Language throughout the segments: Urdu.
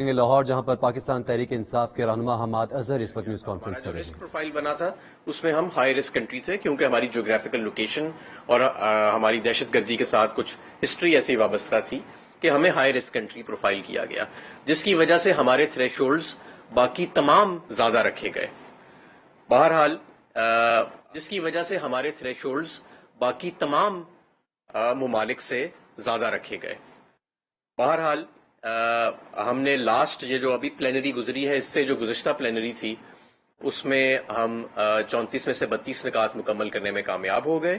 لاہور جہاں پر پاکستان تحریک انصاف کے رہنما حماد اظہر اس وقت نیوز کانفرنس کر رہے ہیں۔ پروفائل بنا تھا اس میں ہم ہائی رسک کنٹری تھے کیونکہ ہماری جغرافیکل لوکیشن اور ہماری دہشت گردی کے ساتھ کچھ ہسٹری ایسی وابستہ تھی کہ ہمیں ہائی رسک کنٹری پروفائل کیا گیا، جس کی وجہ سے ہمارے تھریش ہولڈز باقی تمام زیادہ رکھے گئے۔ بہرحال جس کی وجہ سے ہمارے تھریش ہولڈز باقی تمام ممالک سے زیادہ رکھے گئے۔ بہرحال ہم نے لاسٹ یہ جو ابھی پلینری گزری ہے، اس سے جو گزشتہ پلینری تھی اس میں ہم 34 میں سے 32 نکات مکمل کرنے میں کامیاب ہو گئے،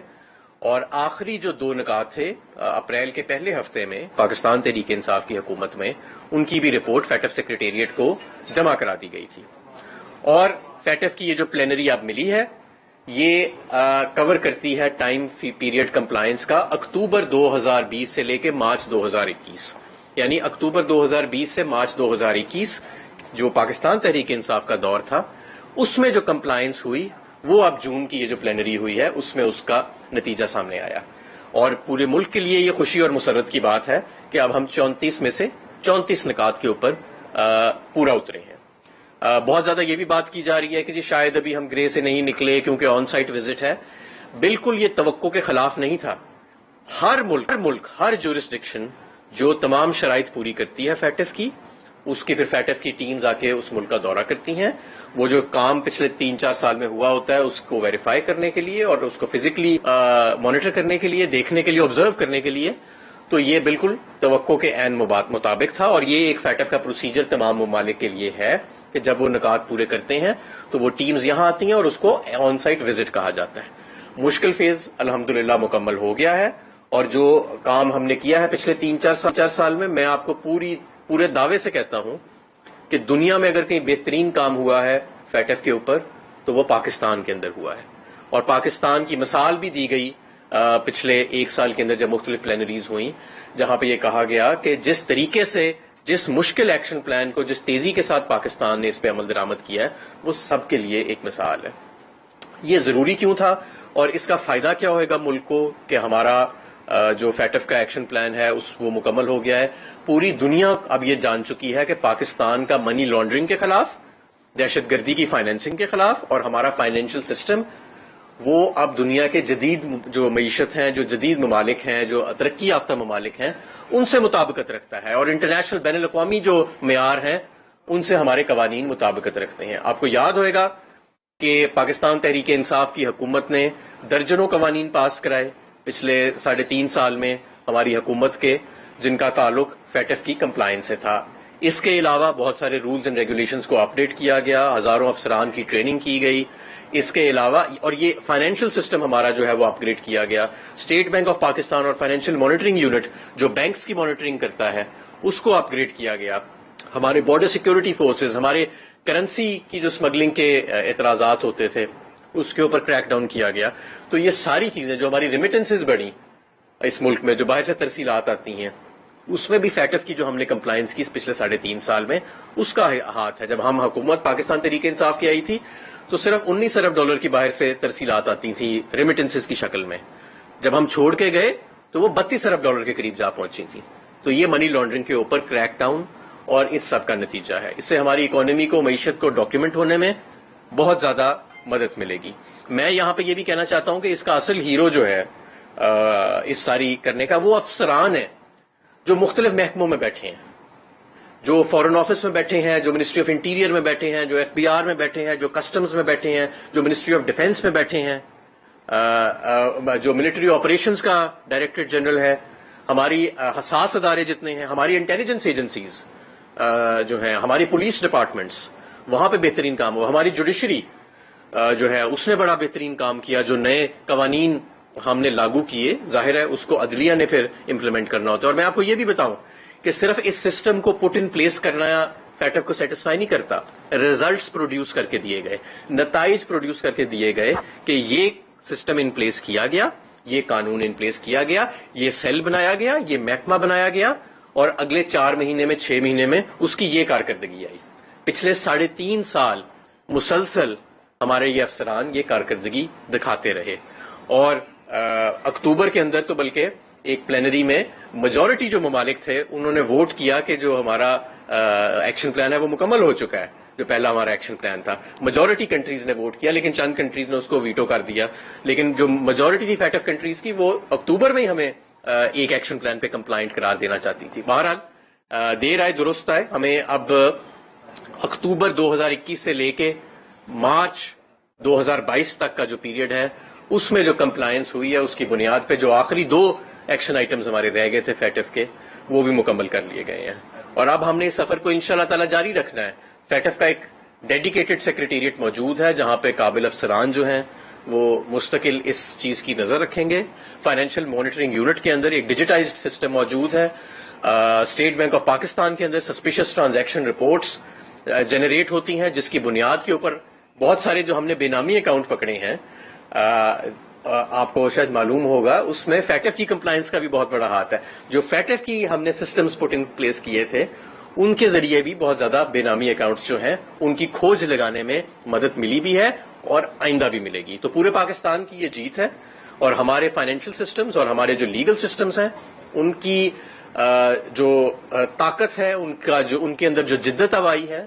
اور آخری جو 2 نکات تھے اپریل کے پہلے ہفتے میں پاکستان تحریک انصاف کی حکومت میں، ان کی بھی رپورٹ فیٹف سیکریٹریٹ کو جمع کرا دی گئی تھی، اور فیٹف کی یہ جو پلینری اب ملی ہے یہ کور کرتی ہے ٹائم پیریڈ کمپلائنس کا اکتوبر 2020 سے لے کے مارچ 2021، یعنی اکتوبر 2020 سے مارچ 2021 جو پاکستان تحریک انصاف کا دور تھا اس میں جو کمپلائنس ہوئی وہ اب جون کی یہ جو پلینری ہوئی ہے اس میں اس کا نتیجہ سامنے آیا، اور پورے ملک کے لیے یہ خوشی اور مسرت کی بات ہے کہ اب ہم 34 میں سے 34 نکات کے اوپر پورا اترے ہیں۔ بہت زیادہ یہ بھی بات کی جا رہی ہے کہ جی شاید ابھی ہم گرے سے نہیں نکلے کیونکہ آن سائٹ وزٹ ہے۔ بالکل یہ توقع کے خلاف نہیں تھا۔ ہر ملک ہر جورسڈکشن جو تمام شرائط پوری کرتی ہے فیٹف کی، اس کی پھر فیٹف کی ٹیمز آ کے اس ملک کا دورہ کرتی ہیں، وہ جو کام پچھلے 3-4 سال میں ہوا ہوتا ہے اس کو ویریفائی کرنے کے لیے اور اس کو فزیکلی مانیٹر کرنے کے لیے، دیکھنے کے لیے، آبزرو کرنے کے لیے۔ تو یہ بالکل توقع کے عین مطابق تھا، اور یہ ایک فیٹف کا پروسیجر تمام ممالک کے لیے ہے کہ جب وہ نکات پورے کرتے ہیں تو وہ ٹیمز یہاں آتی ہیں اور اس کو آن سائٹ وزٹ کہا جاتا ہے۔ مشکل فیز الحمدللہ مکمل ہو گیا ہے، اور جو کام ہم نے کیا ہے پچھلے 3-4 سال میں آپ کو پورے دعوے سے کہتا ہوں کہ دنیا میں اگر کہیں بہترین کام ہوا ہے فیٹف کے اوپر تو وہ پاکستان کے اندر ہوا ہے، اور پاکستان کی مثال بھی دی گئی پچھلے 1 سال کے اندر جب مختلف پلینریز ہوئیں، جہاں پہ یہ کہا گیا کہ جس طریقے سے، جس مشکل ایکشن پلان کو جس تیزی کے ساتھ پاکستان نے اس پہ عمل درآمد کیا ہے وہ سب کے لیے ایک مثال ہے۔ یہ ضروری کیوں تھا اور اس کا فائدہ کیا ہوئے گا ملک کو کہ ہمارا جو فیٹف کا ایکشن پلان ہے وہ مکمل ہو گیا ہے۔ پوری دنیا اب یہ جان چکی ہے کہ پاکستان کا منی لانڈرنگ کے خلاف، دہشت گردی کی فائنینسنگ کے خلاف، اور ہمارا فائنینشل سسٹم وہ اب دنیا کے جدید جو معیشت ہیں، جو جدید ممالک ہیں، جو ترقی یافتہ ممالک ہیں، ان سے مطابقت رکھتا ہے، اور انٹرنیشنل بین الاقوامی جو معیار ہیں ان سے ہمارے قوانین مطابقت رکھتے ہیں۔ آپ کو یاد ہوئے گا کہ پاکستان تحریک انصاف کی حکومت نے درجنوں قوانین پاس کرائے پچھلے 3.5 سال میں ہماری حکومت کے، جن کا تعلق فیٹف کی کمپلائنس سے تھا۔ اس کے علاوہ بہت سارے رولز اینڈ ریگولیشنز کو اپڈیٹ کیا گیا، ہزاروں افسران کی ٹریننگ کی گئی۔ اس کے علاوہ اور یہ فائنینشل سسٹم ہمارا جو ہے وہ اپ گریڈ کیا گیا۔ اسٹیٹ بینک آف پاکستان اور فائنینشل مانیٹرنگ یونٹ جو بینکس کی مانیٹرنگ کرتا ہے اس کو اپ گریڈ کیا گیا۔ ہمارے بارڈر سیکیورٹی فورسز، ہمارے کرنسی کی جو اسمگلنگ کے اعتراضات ہوتے تھے اس کے اوپر کریک ڈاؤن کیا گیا۔ تو یہ ساری چیزیں جو ہماری ریمیٹنسز بڑھی اس ملک میں، جو باہر سے ترسیلات آتی ہیں، اس میں بھی فیٹف کی جو ہم نے کمپلائنس کی پچھلے 3.5 سال میں اس کا ہاتھ ہے۔ جب ہم حکومت پاکستان تحریک انصاف کی آئی تھی تو صرف 19 ارب ڈالر کی باہر سے ترسیلات آتی تھیں ریمیٹنسز کی شکل میں، جب ہم چھوڑ کے گئے تو وہ 32 ارب ڈالر کے قریب جا پہنچی تھیں۔ تو یہ منی لانڈرنگ کے اوپر کریک ڈاؤن اور اس سب کا نتیجہ ہے۔ اس سے ہماری اکانومی کو، معیشت کو ڈاکیومنٹ ہونے میں بہت زیادہ مدد ملے گی۔ میں یہاں پہ یہ بھی کہنا چاہتا ہوں کہ اس کا اصل ہیرو جو ہے اس ساری کرنے کا وہ افسران ہیں جو مختلف محکموں میں بیٹھے ہیں، جو فورن آفس میں بیٹھے ہیں، جو منسٹری آف انٹیریئر میں بیٹھے ہیں، جو FBR میں بیٹھے ہیں، جو کسٹمز میں بیٹھے ہیں، جو منسٹری آف ڈیفنس میں بیٹھے ہیں، جو ملٹری آپریشنز کا ڈائریکٹر جنرل ہے، ہماری حساس ادارے جتنے ہیں، ہماری انٹیلیجنس ایجنسیز جو ہیں، ہماری پولیس ڈپارٹمنٹس، وہاں پہ بہترین کام ہوا۔ ہماری جوڈیشری جو ہے اس نے بڑا بہترین کام کیا۔ جو نئے قوانین ہم نے لاگو کیے، ظاہر ہے اس کو عدلیہ نے پھر امپلیمنٹ کرنا ہوتا ہے۔ اور میں آپ کو یہ بھی بتاؤں کہ صرف اس سسٹم کو پٹ ان پلیس کرنا فیٹف کو سیٹسفائی نہیں کرتا، ریزلٹس پروڈیوس کر کے دیے گئے، نتائج پروڈیوس کر کے دیے گئے کہ یہ سسٹم ان پلیس کیا گیا، یہ قانون ان پلیس کیا گیا، یہ سیل بنایا گیا، یہ محکمہ بنایا گیا، اور اگلے 4 مہینے میں 6 مہینے میں اس کی یہ کارکردگی آئی۔ پچھلے 3.5 سال مسلسل ہمارے یہ افسران یہ کارکردگی دکھاتے رہے، اور اکتوبر کے اندر تو بلکہ ایک پلینری میں میجورٹی جو ممالک تھے انہوں نے ووٹ کیا کہ جو ہمارا ایکشن پلان ہے وہ مکمل ہو چکا ہے. جو پہلا ہمارا ایکشن پلان تھا میجورٹی کنٹریز نے ووٹ کیا, لیکن چند کنٹریز نے اس کو ویٹو کر دیا. لیکن جو میجورٹی تھی فیٹ آف کنٹریز کی وہ اکتوبر میں ہی ہمیں ایک ایکشن پلان پہ کمپلائنٹ قرار دینا چاہتی تھی. بہرحال دیر آئے درست آئے, ہمیں اب اکتوبر 2021 سے لے کے مارچ 2022 تک کا جو پیریڈ ہے اس میں جو کمپلائنس ہوئی ہے اس کی بنیاد پہ جو آخری 2 ایکشن آئٹمز ہمارے رہ گئے تھے فیٹف کے وہ بھی مکمل کر لیے گئے ہیں. اور اب ہم نے اس سفر کو انشاءاللہ تعالی جاری رکھنا ہے. فیٹف کا ایک ڈیڈیکیٹڈ سیکریٹریٹ موجود ہے جہاں پہ قابل افسران جو ہیں وہ مستقل اس چیز کی نظر رکھیں گے. فائنینشیل مانیٹرنگ یونٹ کے اندر ایک ڈیجیٹائزڈ سسٹم موجود ہے. اسٹیٹ بینک آف پاکستان کے اندر سسپیشس ٹرانزیکشن رپورٹس جنریٹ ہوتی ہیں جس کی بنیاد کے اوپر بہت سارے جو ہم نے بے نامی اکاؤنٹ پکڑے ہیں آپ کو شاید معلوم ہوگا اس میں فیٹف کی کمپلائنس کا بھی بہت بڑا ہاتھ ہے. جو فیٹف کی ہم نے سسٹمز پٹ ان پلیس کیے تھے ان کے ذریعے بھی بہت زیادہ بے نامی اکاؤنٹس جو ہیں ان کی کھوج لگانے میں مدد ملی بھی ہے اور آئندہ بھی ملے گی. تو پورے پاکستان کی یہ جیت ہے اور ہمارے فائنینشیل سسٹمز اور ہمارے جو لیگل سسٹمز ہیں ان کی جو طاقت ہے ان کے اندر جو جدت آئی ہے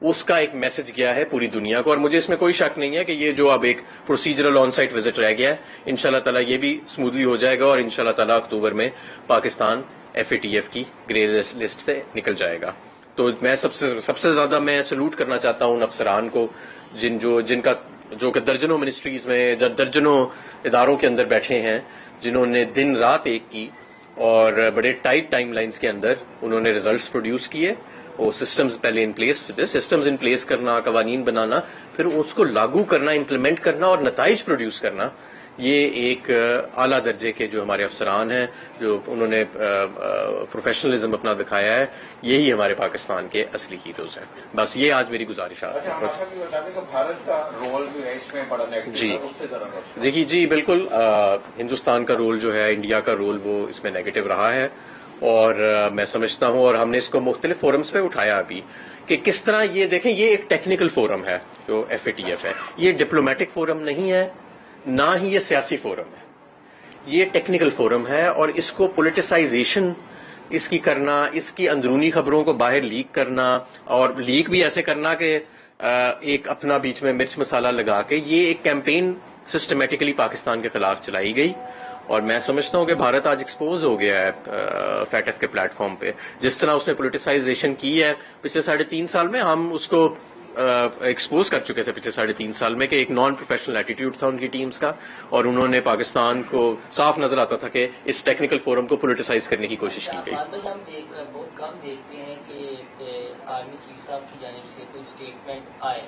اس کا ایک میسج گیا ہے پوری دنیا کو. اور مجھے اس میں کوئی شک نہیں ہے کہ یہ جو اب ایک پروسیجرل آن سائٹ وزٹ رہ گیا ہے انشاءاللہ تعالی یہ بھی سموتھلی ہو جائے گا اور انشاءاللہ تعالی اکتوبر میں پاکستان FATF کی گرے لسٹ سے نکل جائے گا. تو میں سب سے زیادہ میں سلوٹ کرنا چاہتا ہوں ان افسران کو جن کا جو کہ درجنوں منسٹریز میں درجنوں اداروں کے اندر بیٹھے ہیں جنہوں نے دن رات ایک کی اور بڑے ٹائٹ ٹائم لائنز کے اندر انہوں نے ریزلٹس پروڈیوس کیے. وہ سسٹمز پہلے in place systems in place کرنا, قوانین بنانا, پھر اس کو لاگو کرنا, امپلیمنٹ کرنا اور نتائج پروڈیوس کرنا, یہ ایک اعلیٰ درجے کے جو ہمارے افسران ہیں جو انہوں نے پروفیشنلزم اپنا دکھایا ہے یہی ہمارے پاکستان کے اصلی ہیروز ہیں. بس یہ آج میری گزارشات ہیں. جی دیکھیے جی بالکل ہندوستان کا رول جو ہے انڈیا کا رول وہ اس میں نیگیٹو رہا ہے اور میں سمجھتا ہوں اور ہم نے اس کو مختلف فورمز پہ اٹھایا ابھی کہ کس طرح یہ دیکھیں یہ ایک ٹیکنیکل فورم ہے جو FATF ہے, یہ ڈپلومیٹک فورم نہیں ہے نہ ہی یہ سیاسی فورم ہے, یہ ٹیکنیکل فورم ہے اور اس کو پولیٹیسائزیشن اس کی کرنا, اس کی اندرونی خبروں کو باہر لیک کرنا اور لیک بھی ایسے کرنا کہ ایک اپنا بیچ میں مرچ مسالہ لگا کے یہ ایک کیمپین سسٹمیٹکلی پاکستان کے خلاف چلائی گئی. اور میں سمجھتا ہوں کہ بھارت آج ایکسپوز ہو گیا ہے فیٹف کے پلیٹ فارم پہ. جس طرح اس نے پولیٹیسائزیشن کی ہے پچھلے 3.5 سال میں ہم اس کو ایکسپوز کر چکے تھے پچھلے 3.5 سال میں کہ ایک نان پروفیشنل ایٹیٹیوڈ تھا ان کی ٹیمز کا اور انہوں نے پاکستان کو صاف نظر آتا تھا کہ اس ٹیکنیکل فورم کو پولیٹیسائز کرنے کی کوشش کی گئی. ہم بہت کم دیکھتے ہیں کہ آرمی چیف صاحب کی جانب سے کوئی اسٹیٹمنٹ آئے.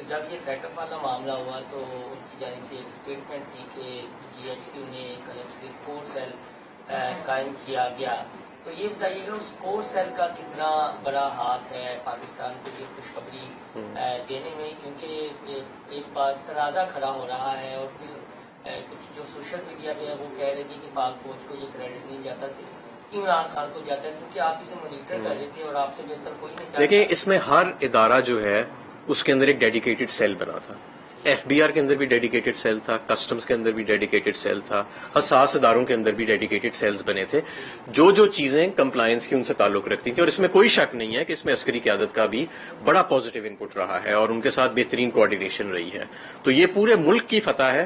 جب یہ فیٹف والا معاملہ ہوا تو ان کی جانب سے ایک اسٹیٹمنٹ تھی کہ GHQ میں ایک الگ سے کور سیل قائم کیا گیا. تو یہ بتائیے گا اس کور سیل کا کتنا بڑا ہاتھ ہے پاکستان کو یہ خوشخبری دینے میں, کیونکہ ایک بات تنازع کھڑا ہو رہا ہے اور پھر کچھ جو سوشل میڈیا پہ ہے وہ کہہ رہے تھے کہ پاک فوج کو یہ کریڈٹ نہیں جاتا, صرف عمران خان کو جاتا ہے چونکہ آپ اسے مانیٹر کر رہے تھے اور آپ سے بہتر کوئی نہیں. دیکھیں اس میں ہر ادارہ جو ہے اس کے اندر ایک ڈیڈیکیٹڈ سیل بنا تھا. FBR کے اندر بھی ڈیڈیکیٹڈ سیل تھا, کسٹمز کے اندر بھی ڈیڈیکیٹڈ سیل تھا, حساس اداروں کے اندر بھی ڈیڈیکیٹڈ سیلز بنے تھے جو چیزیں کمپلائنس کی ان سے تعلق رکھتی تھیں. اور اس میں کوئی شک نہیں ہے کہ اس میں عسکری قیادت کا بھی بڑا پازیٹیو انپٹ رہا ہے اور ان کے ساتھ بہترین کوآرڈینیشن رہی ہے. تو یہ پورے ملک کی فتح ہے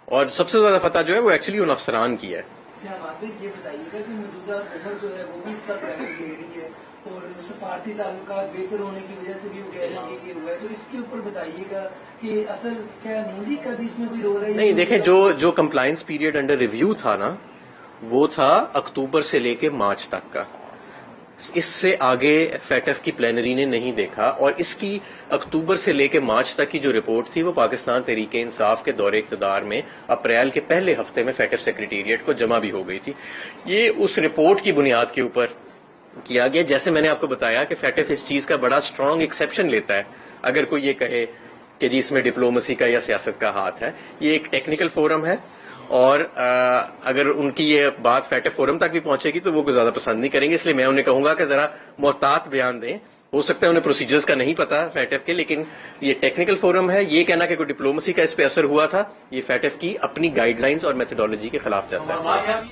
اور سب سے زیادہ فتح جو ہے وہ ایکچولی ان افسران کی ہے. یہ بتائیے گا کہ موجودہ حکومت جو ہے وہ بھی اس کا کریڈٹ لے رہی ہے اور سفارتی تعلقات بہتر ہونے کی وجہ سے بھی وہ کہہ رہے ہیں کہ یہ ہوا ہے, تو اس کے اوپر بتائیے گا کہ اصل کیا نون لیگ کا بھی اس میں کوئی رول ہے؟ نہیں دیکھیں جو کمپلائنس پیریڈ انڈر ریویو تھا نا وہ تھا اکتوبر سے لے کے مارچ تک کا. اس سے آگے فیٹف کی پلینری نے نہیں دیکھا اور اس کی اکتوبر سے لے کے مارچ تک کی جو رپورٹ تھی وہ پاکستان تحریک انصاف کے دور اقتدار میں اپریل کے پہلے ہفتے میں فیٹف سیکریٹریٹ کو جمع بھی ہو گئی تھی. یہ اس رپورٹ کی بنیاد کے اوپر کیا گیا. جیسے میں نے آپ کو بتایا کہ فیٹف اس چیز کا بڑا اسٹرانگ ایکسیپشن لیتا ہے اگر کوئی یہ کہے کہ جی اس میں ڈپلومسی کا یا سیاست کا ہاتھ ہے. یہ ایک ٹیکنیکل فورم ہے اور اگر ان کی یہ بات فیٹف فورم تک بھی پہنچے گی تو وہ زیادہ پسند نہیں کریں گے, اس لیے میں انہیں کہوں گا کہ ذرا محتاط بیان دیں. ہو سکتا ہے انہیں پروسیجرز کا نہیں پتا فیٹف کے, لیکن یہ ٹیکنیکل فورم ہے. یہ کہنا کہ کوئی ڈپلومسی کا اس پہ اثر ہوا تھا یہ فیٹف کی اپنی گائیڈ لائنز اور میتھڈالوجی کے خلاف جاتا ہے.